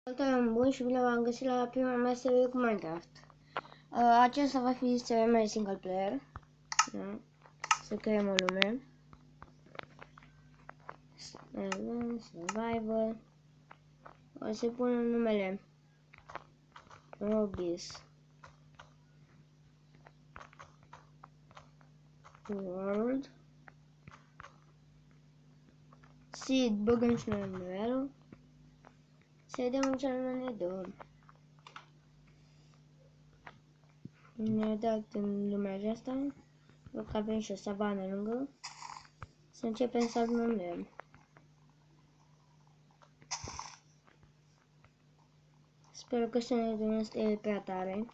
Salutare, bun și bine v-am găsit la prima mea serie cu Minecraft. Acesta va fi seria mea single player. Da? Să creăm o lume. Survival. O să pun numele Robis World. Seed, băgăm și noi nivelul. Să vedem în ce ne dă. Ne-a dat în lumea aceasta. Văd că avem și o savană lângă. Să începem să adunăm lemn. Sper că să ne dăm stele prea tare.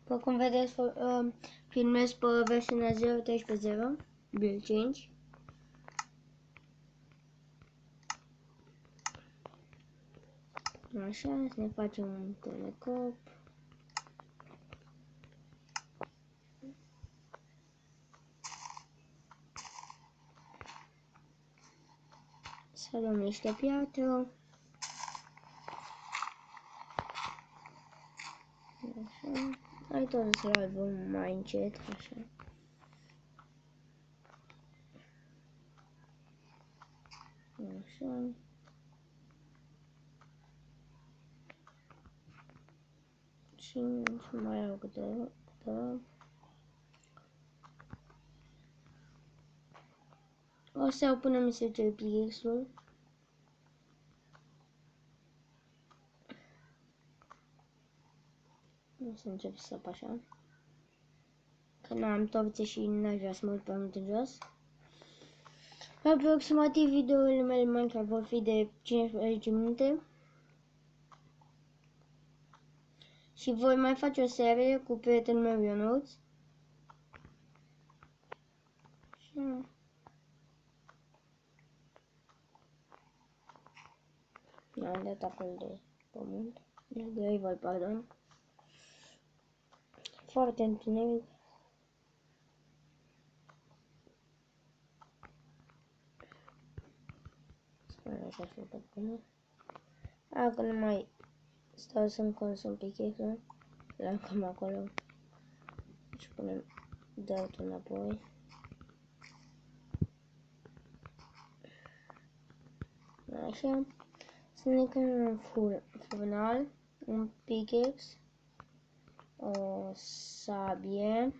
După cum vedeți, filmez pe versiunea 0.13.0, build 5. Așa, să ne facem un telecop. Să luăm niște piatră. Așa. Hai tot să luăm mai încet, așa. Așa. Și mai iau câteva. O să iau până mi se cere pixul. O să încep să sap așa. Că n-am torțe și n-aș vrea să mă uit pe mult în jos. Aproximativ videourile mele Minecraft vor fi de 15 minute. Și voi mai face o serie cu prietenul meu Ionuț. Am dat acolo de pământ. De rival, pardon. Foarte întuneric. Spune așa să fac până. Dacă nu mai stau să-mi consum pickaxe-ul, l-am cam acolo. Și punem dirt înapoi. Așa. Să ne creăm un furnal, un pickaxe, o sabie,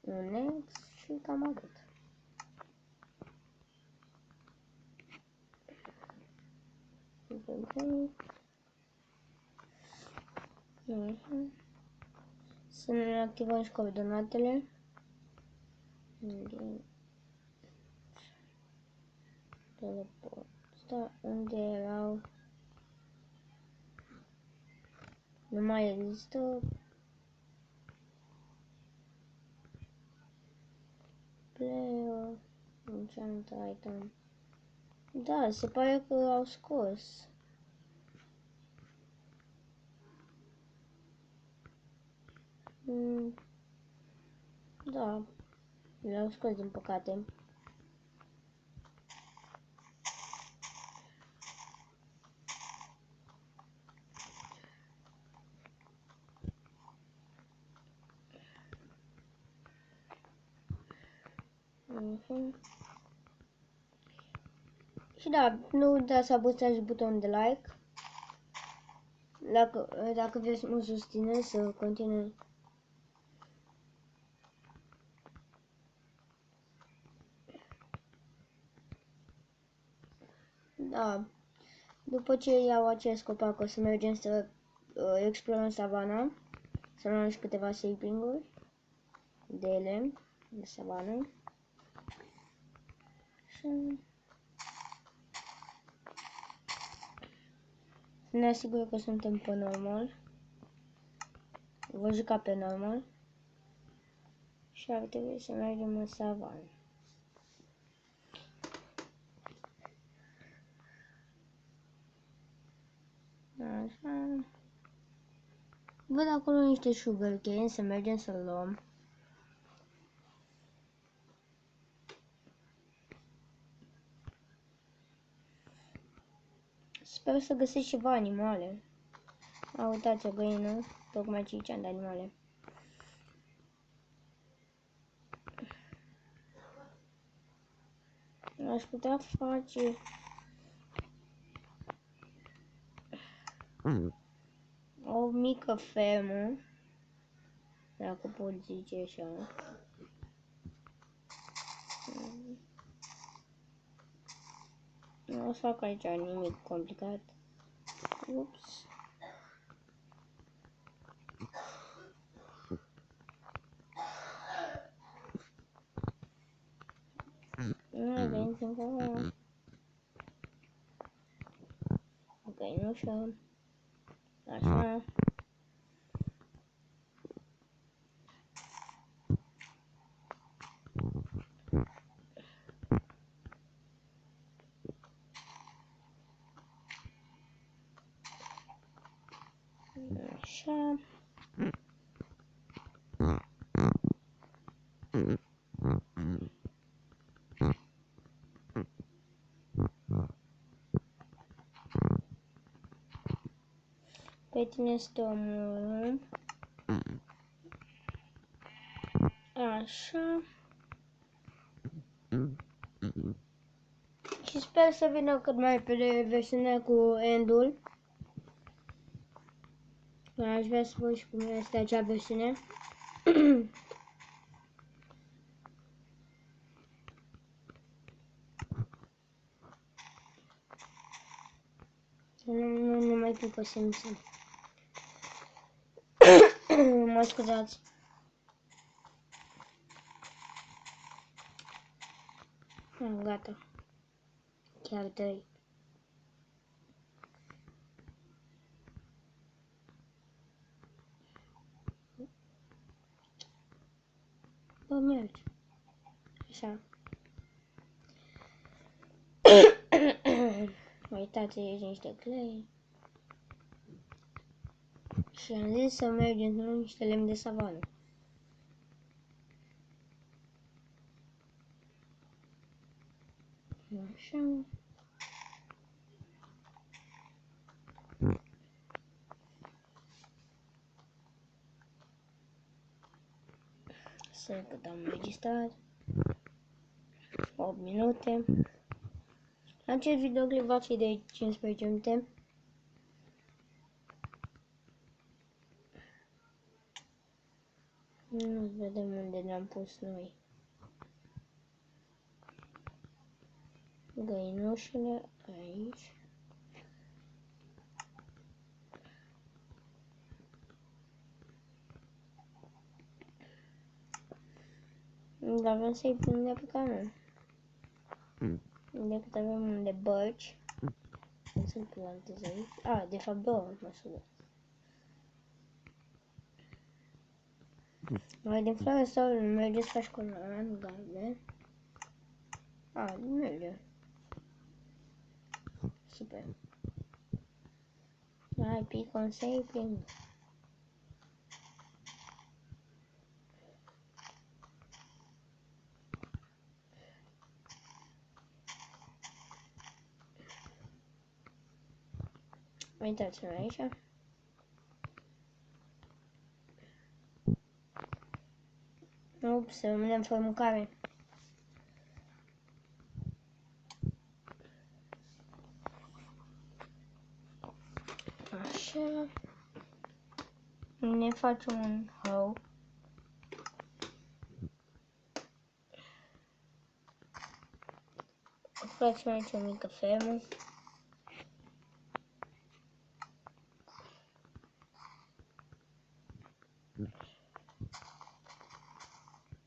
un ex și cam atât. Să ne activăm și coordonatele. Teleport. Da, unde erau? Nu mai există. Player. Enchant item. Da, se pare că au scos. Da, le-au scos din păcate. Și da, nu uitați să apăsați butonul de like. Dacă vreți să mă susțineți să continui. Da, după ce iau acest copac o să mergem să explorăm savana. Să luăm și câteva sapling-uri de lemn de savană. Și ne asigurăm că suntem pe normal. voi juca pe normal și ar trebui să mergem în savană. Așa. Văd acolo niște sugarcane, să mergem să luăm. Sper să găsesc ceva animale. A, uitați o găină, tocmai ce ziceam de animale. Aș putea face o mică fermă, dacă pot zice așa. Nu o să fac aici nimic complicat. Ups. Nu, veniți încolo. Ok, nu știu. Așa. Așa. Pe tine să te omorâm. Așa. Și sper să vină cât mai repede versiunea cu end-ul. Aș vrea să văd și cum este acea versiune. Nu mai pupă simțim. Mă scuzați. Gata. Chiar 3. Bă, mergi. Așa. Uitați, aici niște clei. Și am zis să mergem în niște lemn de savană. Așa. Să cât am înregistrat. 8 minute. Acest videoclip va fi de 15 minute. Nu vedem unde ne-am pus noi găinușile. Aici. Dar vrem să-i punem de pe canal. Decât avem un de bărci. Să-l plantez aici. A, de fapt două măsuri. Mai din floare sau nu mergeți ca școala în galben. A, nu merge. Super. Hai, pick on sapling. Uitați-mă aici. Ups, rămânem fără mâncare. Așa. Ne facem un hău. Facem aici o mică fermă.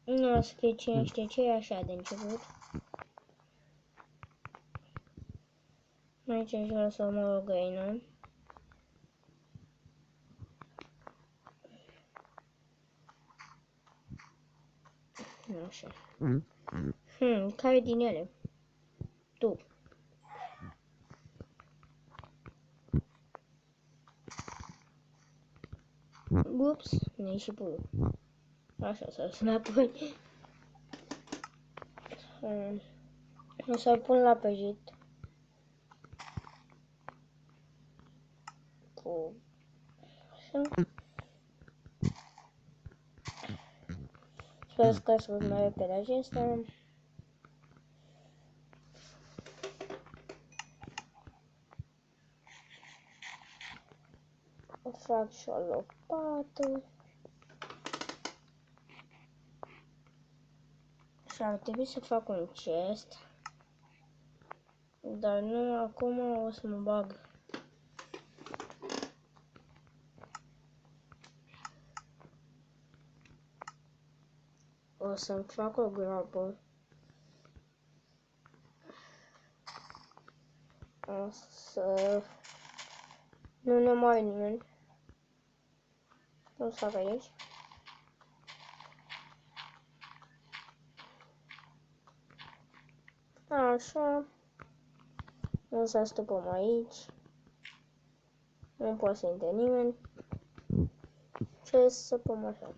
Nu o să fie cine știe ce e așa de început. Aici aș vrea să omor o găină. Așa. Care din ele? Tu. Ups, ne-ai și pulul. Așa, să înapoi. O să-l pun la păjit. Cu... Așa. Sper că să văd mai repede acesta. Fac și o lopată. Și ar trebui să fac un chest. Dar nu acum, o să mă bag. O să-mi fac o groapă. O să... Nu ne mai nimeni. O să fac aici. Așa. O să stupăm aici. Nu poate să intre nimeni. Ce să pun așa.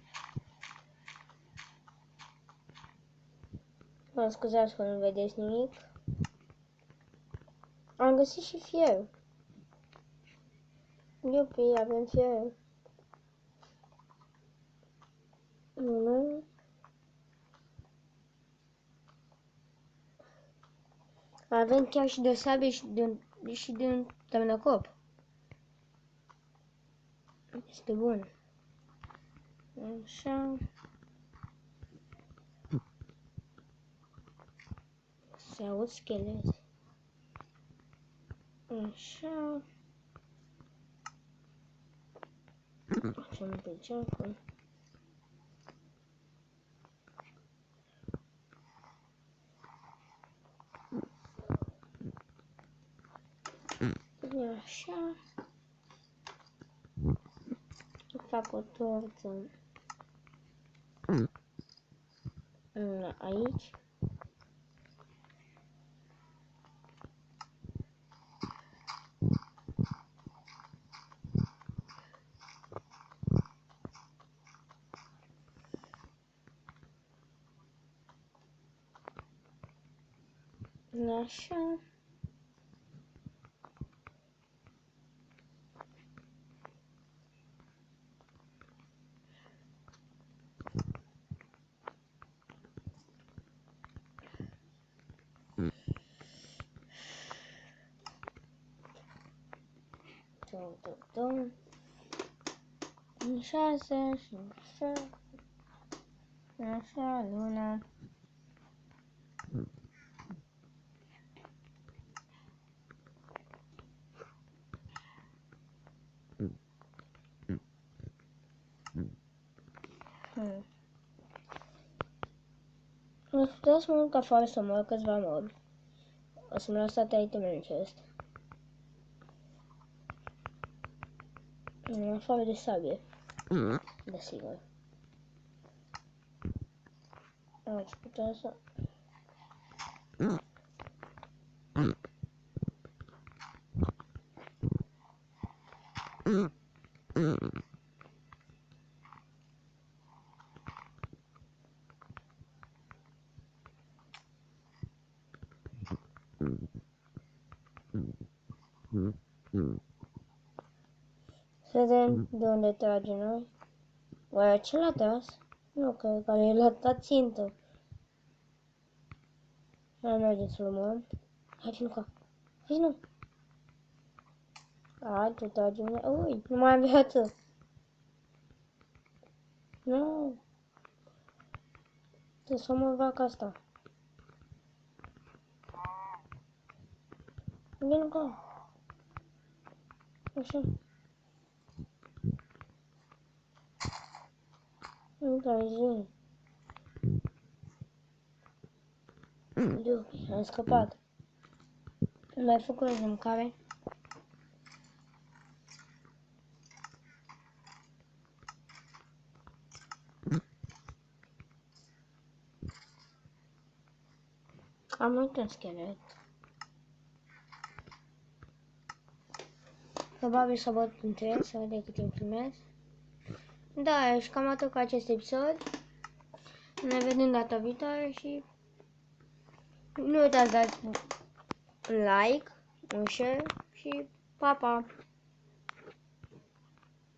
Mă scuzați că nu vedeți nimic. Am găsit și fier. Iupi, avem fier. Nu. Avem chiar și de sabie și de un tămnăcop. Este bun. Așa. Se aud schelete. Așa. Facem pe geacul. Așa. Fac o torță. Aici. Așa. Tum. În 6 și 7. Așa, luna. O să putea să mă duc afară să mor câțiva mobi. O să-mi las toate itemele în chest. În afară de sabie. Desigur. Aș putea să... Să vedem de unde trage noi. Oare ce l-a tras? Nu, că care l-a dat țintă. Hai, mergeți să-l omorăm. Hai, vino ca. Hai, nu. Hai, tu tragi mine. Ui, nu mai am viață. Nu. Trebuie să omor vaca asta. Vino ca. Așa. Nu dai zi. Iubi, am scăpat. Mai făcut de mâncare. Am uitat schelet. Probabil să văd punctuez, să vedem cât timp filmez. Da, și cam atât cu acest episod. Ne vedem data viitoare și nu uitați să dați un like, un share și pa, pa!